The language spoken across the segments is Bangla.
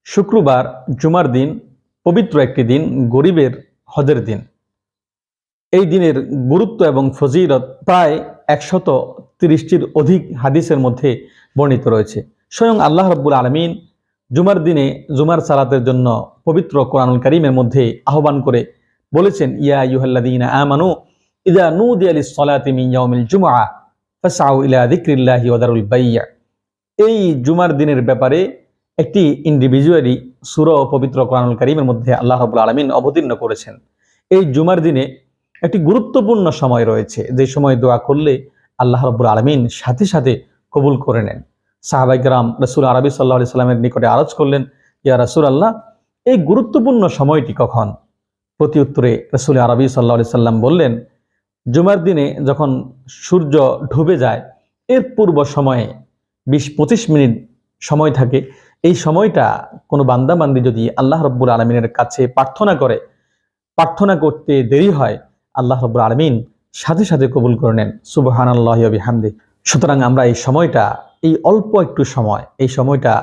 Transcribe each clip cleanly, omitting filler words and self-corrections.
শুক্রবার জুমার দিন পবিত্র একটি দিন, গরিবের হজের দিন। এই দিনের গুরুত্ব এবং ফজিলত প্রায় 130টির অধিক হাদিসের মধ্যে বর্ণিত রয়েছে। স্বয়ং আল্লাহ রাব্বুল আলামিন জুমার দিনে জুমার সালাতের জন্য পবিত্র কোরআনুল কারীমের মধ্যে আহ্বান করে বলেছেন, ইয়া আইয়ুহাল্লাযীনা আমানু ইযা নুদিয়া লিস-সালাতি মিন ইয়াউমিল জুমআহ ফাসআউ ইলা যিকরিল্লাহি ওয়া দারুল বাই'a। এই জুমার দিনের ব্যাপারে একটি ইন্ডিভিজুয়ালি সূরা পবিত্র কোরআনুল কারীমের মধ্যে আল্লাহ রাব্বুল আলামিন অবতীর্ণ করেছেন। এই জুমার দিনে একটি গুরুত্বপূর্ণ সময় রয়েছে, যে সময় দোয়া করলে আল্লাহ রাব্বুল আলামিন সাথে সাথে কবুল করে নেন। সাহাবায়ে কেরাম রাসূল আরবি সাল্লাল্লাহু আলাইহি সাল্লামের নিকটে আরজ করলেন, ইয়া রাসূলুল্লাহ, এই গুরুত্বপূর্ণ সময়টি কখন? প্রতি উত্তরে রাসূল আরবি সাল্লাল্লাহু আলাইহি সাল্লাম বললেন, জুমার দিনে যখন সূর্য ডুবে যায় এর পূর্ব সময়ে 20-25 মিনিট সময় থাকে। এই সময়টা কোনো বান্দাবান্দি যদি আল্লাহ রাব্বুল আলামিনের কাছে প্রার্থনা করতে দেরি হয়, আল্লাহ রাব্বুল আলামিন সাথে সাথে কবুল করে নেন। সুবহানাল্লাহি ওয়া বিহামদিহি। সুতরাং আমরা এই সময়টা, এই অল্প একটু সময়, এই সময়টা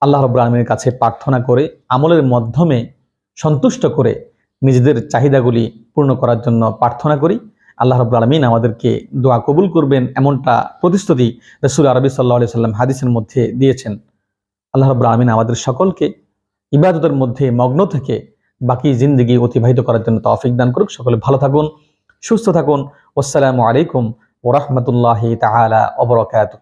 আল্লাহ রাব্বুল আলামিনের কাছে প্রার্থনা করে আমলের মাধ্যমে সন্তুষ্ট করে নিজেদের চাহিদাগুলি পূর্ণ করার জন্য প্রার্থনা করি। আল্লাহ রাব্বুল আলামিন আমাদেরকে দোয়া কবুল করবেন, এমনটা প্রতিশ্রুতি রাসূল আরবি সাল্লাল্লাহু আলাইহি সাল্লাম হাদিসের মধ্যে দিয়েছেন। আল্লাহ রাব্বুল আলামিন আমাদের সকলকে ইবাদতের মধ্যে মগ্ন থেকে বাকি জিন্দেগি অতিবাহিত করার জন্য তৌফিক দান করুক। সকলে ভালো থাকুন, সুস্থ থাকুন। আসসালামু আলাইকুম ওয়া রাহমাতুল্লাহি তাআলা ওয়া বারাকাতুহু।